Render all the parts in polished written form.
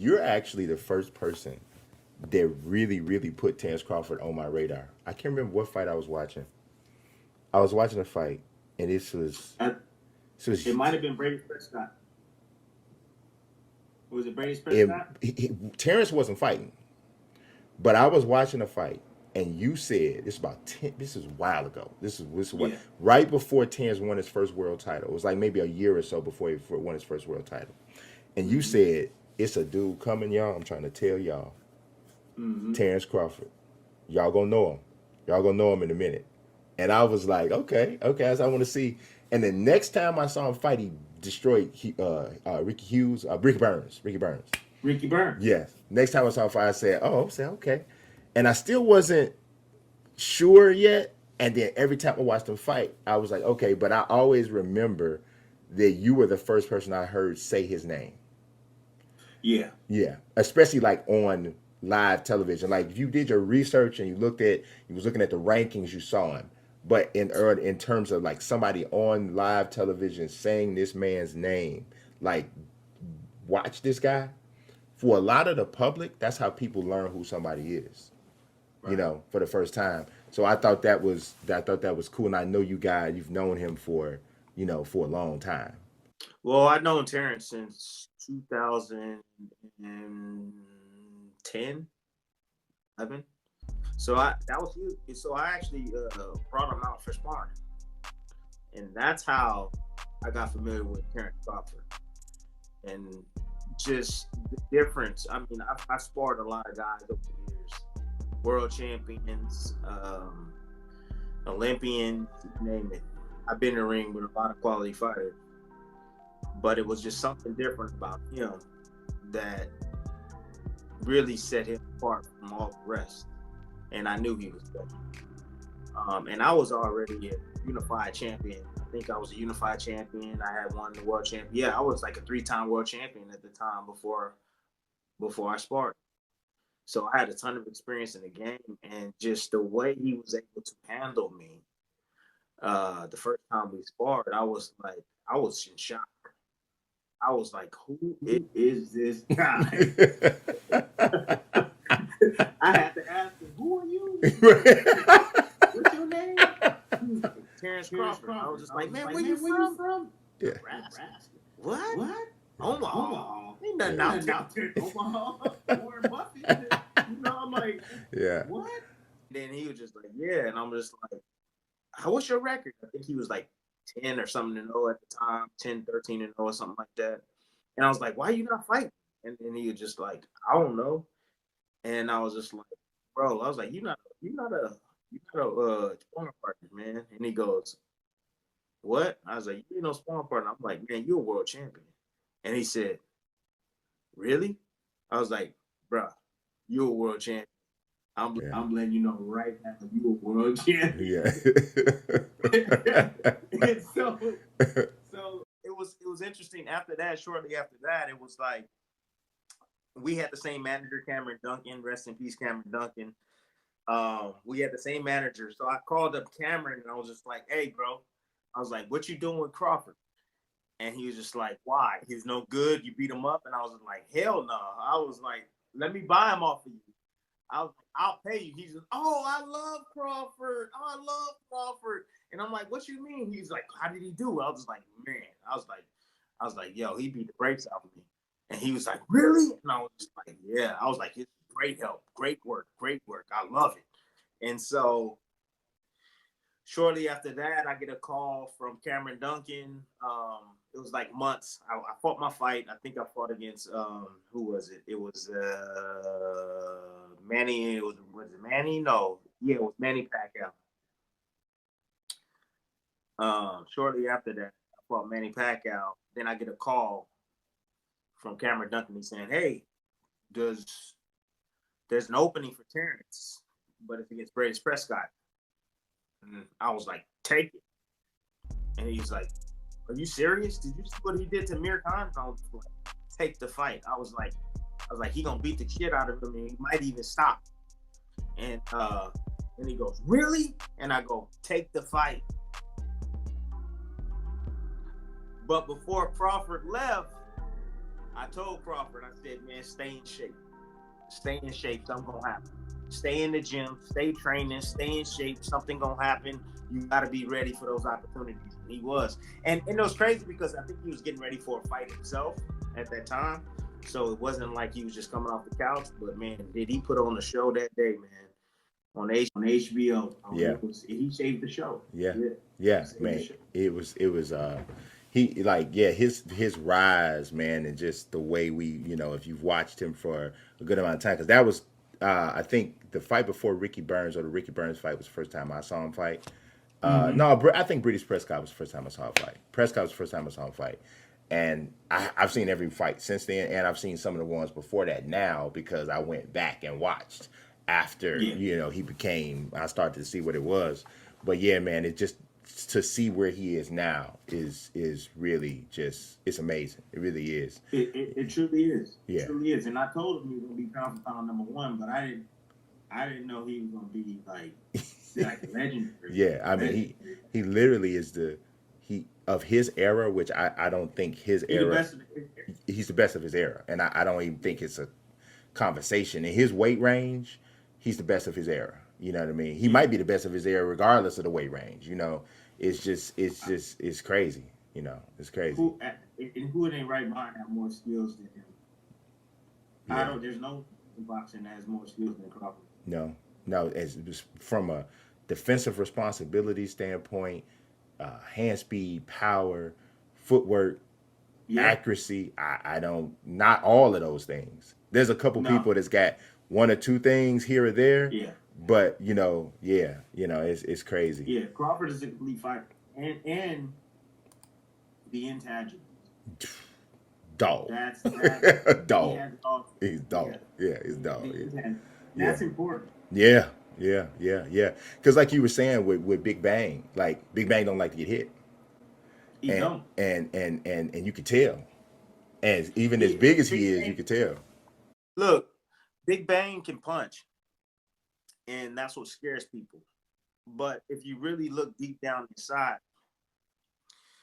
you're actually the first person that really, really put Terence Crawford on my radar. I can't remember what fight I was watching. I was watching a fight, and this It was might have been Brady Prescott. Was it Brady it, Prescott? Terence wasn't fighting, but I was watching a fight, and you said this is about 10. This is a while ago. This is what Yeah. right before Terence won his first world title. It was like maybe a year or so before he won his first world title. And you Mm-hmm. said it's a dude coming, y'all. I'm trying to tell y'all, Mm-hmm. Terence Crawford. Y'all gonna know him. Y'all gonna know him in a minute. And I was like, okay, okay, as I want to see. And the next time I saw him fight, he destroyed Ricky Burns. Ricky Burns. Yes. Next time I saw him fight, I said, oh, okay. And I still wasn't sure yet. And then every time I watched him fight, I was like, okay. But I always remember that you were the first person I heard say his name. Yeah. Yeah, especially like on live television. Like if you did your research and you was looking at the rankings, you saw him. But in terms of like somebody on live television saying this man's name, like watch this guy. For a lot of the public, that's how people learn who somebody is. You Right. know, for the first time. So I thought that was cool. And I know you've known him for for a long time. Well, I've known Terrence since 2010, 11. So I that was huge. So I actually brought him out for sparring, and that's how I got familiar with Terrence Crawford. And just the difference. I mean, I've sparred a lot of guys over the years, world champions, Olympians, you name it. I've been in the ring with a lot of quality fighters, but it was just something different about him that really set him apart from all the rest. And I knew he was good. And I was already a unified champion. I think I was a unified champion. I had won the world champion. Yeah, I was like a 3-time world champion at the time before I sparred. So I had a ton of experience in the game, and just the way he was able to handle me. The first time we sparred, I was in shock. I was like, who is this guy? I had to ask him, who are you? What's your name? He was like, Terence Crawford. I was just like, man, where you from? Yeah. Nebraska. What? Omaha. Ain't nothing out there in Omaha. Warren Buffett. I'm like, Yeah. what? Then he was just like, yeah. And I'm just like, what's your record? I think he was like 10 or something to know at the time, 10, 13 to know or something like that. And I was like, why are you not fighting? And then he was just like, I don't know. And I was just like, bro, I was like, you're not a sparring partner, man. And he goes, what? I was like, you ain't no sparring partner. I'm like, man, you're a world champion. And he said, really? I was like, bro, you're a world champion. I'm letting you know right now, you a world champion. Yeah. And so it was interesting. Shortly after that, it was like we had the same manager, Cameron Duncan. Rest in peace, Cameron Duncan. We had the same manager. So I called up Cameron and I was just like, hey, bro. I was like, what you doing with Crawford? And he was just like, why? He's no good. You beat him up. And I was like, hell no. I was like, let me buy him off of you. I'll pay you. He's like, oh, I love Crawford. Oh, I love Crawford. And I'm like, what you mean? He's like, how did he do? I was like, man. I was like, yo, he beat the brakes off of me. And he was like, really? And I was just like, yeah. I was like, it's great help, great work. I love it. And so shortly after that, I get a call from Cameron Duncan. It was like months. I fought my fight. I think I fought against who was it? It was Manny. Was it Manny? No, yeah, it was Manny Pacquiao. Shortly after that, I fought Manny Pacquiao. Then I get a call from Cameron Duncan. He's saying, "Hey, there's an opening for Terence, but it's against Brady Prescott." And I was like, "Take it." And he's like, "Are you serious? Did you see what he did to Mir Khan?" And I was like, "Take the fight." I was like, he gonna beat the shit out of him, and he might even stop. And he goes, "Really?" And I go, "Take the fight." But before Crawford left, I told Crawford, I said, man, stay in shape. Stay in shape. Something gonna happen. Stay in the gym. Stay training. Stay in shape. Something gonna happen. You got to be ready for those opportunities. And he was. And it was crazy because I think he was getting ready for a fight himself at that time. So it wasn't like he was just coming off the couch. But man, did he put on a show that day, man? On HBO. Yeah. He saved the show. Yeah. Yeah, man. It was he like, yeah, his rise, man, and just the way we, you know, if you've watched him for a good amount of time, because that was I think the fight before Ricky Burns, or the Ricky Burns fight, was the first time I saw him fight. No, I think British Prescott was the first time I saw him fight. Prescott was the first time I saw him fight. And I've seen every fight since then, and I've seen some of the ones before that now, because I went back and watched after, you know, I started to see what it was. But yeah, man, it just, to see where he is now is really just, it's amazing. It really is. It truly is. Yeah. It truly is. And I told him he was gonna be pound for pound #1, but I didn't know he was gonna be like legendary. Yeah, I mean, he literally is of his era, which I don't think his era. He's the best of his era, and I don't even think it's a conversation. In his weight range, he's the best of his era. You know what I mean? He might be the best of his era regardless of the weight range. You know, it's crazy. You know, it's crazy. Who in their right mind have more skills than him? Yeah. There's no boxing that has more skills than Crawford. No, it's from a defensive responsibility standpoint, hand speed, power, footwork, accuracy. I don't, not all of those things. There's a couple people that's got one or two things here or there. Yeah. But it's crazy. Yeah, Crawford is a complete fighter, and the intangible. Dog. That's dog. He's dog. Yeah, he's dog. That's important. Yeah. Because like you were saying with Big Bang, like Big Bang don't like to get hit. He don't. And you could tell. And even as big as he is, you could tell. Look, Big Bang can punch. And that's what scares people. But if you really look deep down inside,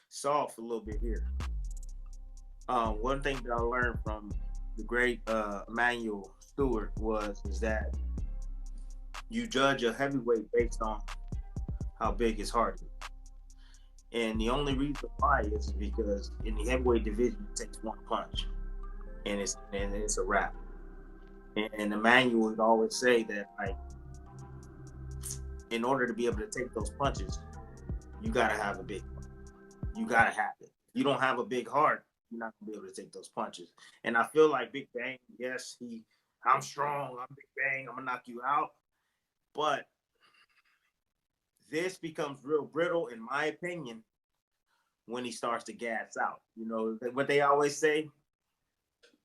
soft a little bit here. One thing that I learned from the great Emmanuel Stewart is that you judge a heavyweight based on how big his heart is. And the only reason why is because in the heavyweight division, it takes one punch, and it's a wrap. And Emmanuel would always say that, like, in order to be able to take those punches, you gotta have a big heart. You gotta have it. If you don't have a big heart, you're not gonna be able to take those punches. And I feel like Big Bang, yes, I'm strong, I'm Big Bang, I'm gonna knock you out. But this becomes real brittle, in my opinion, when he starts to gas out. You know what they always say?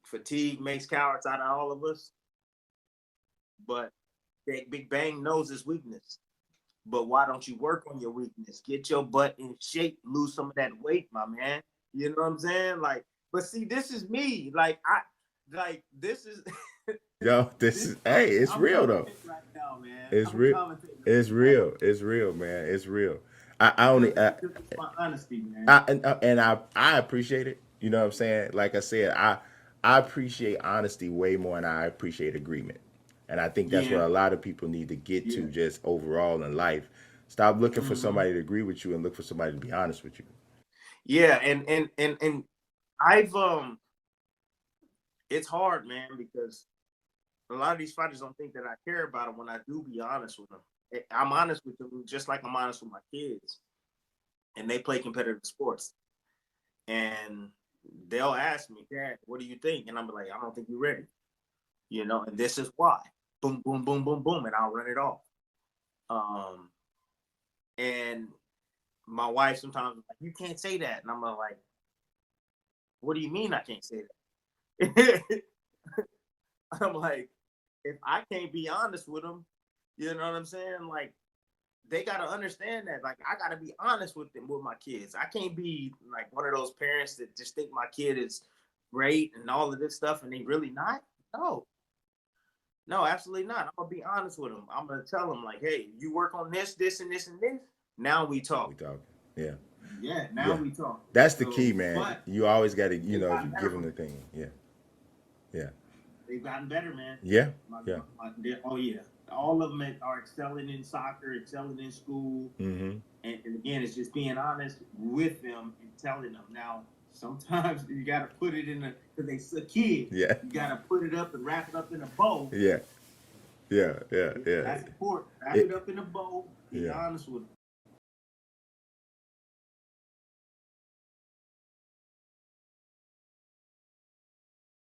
Fatigue makes cowards out of all of us. But Big Bang knows his weakness. But why don't you work on your weakness? Get your butt in shape, lose some of that weight, my man. You know what I'm saying? Like, but see, this is me. This is Yo, hey, it's real though. Right now, man. It's real. It's real. It's real, man. It's real. It's my honesty, man. I appreciate it. You know what I'm saying? Like I said, I appreciate honesty way more than I appreciate agreement. And I think that's what a lot of people need to get to, just overall in life. Stop looking for somebody to agree with you and look for somebody to be honest with you. Yeah, and I've it's hard, man, because a lot of these fighters don't think that I care about them when I do be honest with them. I'm honest with them just like I'm honest with my kids. And they play competitive sports. And they'll ask me, Dad, what do you think? And I'm like, I don't think you're ready. You know, and this is why. Boom, boom, boom, boom, boom, and I'll run it off. And my wife sometimes is like, you can't say that. And I'm like, what do you mean I can't say that? I'm like, if I can't be honest with them, you know what I'm saying? Like, they got to understand that. Like, I got to be honest with them, with my kids. I can't be like one of those parents that just think my kid is great and all of this stuff and they really not. No, absolutely not. I'm going to be honest with them. I'm going to tell them, like, hey, you work on this, this, and this, and this. Now we talk. Yeah. Yeah, now Yeah. we talk. That's the So, key, man. but You always got to, they got give better. them the thing. Yeah. Yeah. They've gotten better, man. Yeah. Yeah. Oh yeah, all of them are excelling in soccer, excelling in school, Mm-hmm. and again, it's just being honest with them and telling them. Now, sometimes you got to put it in a because they a kid. Yeah. You got to put it up and wrap it up in a bow. Yeah. Yeah. Yeah. Yeah. That's important. Wrap It, it up in a bow. Be yeah. honest with them.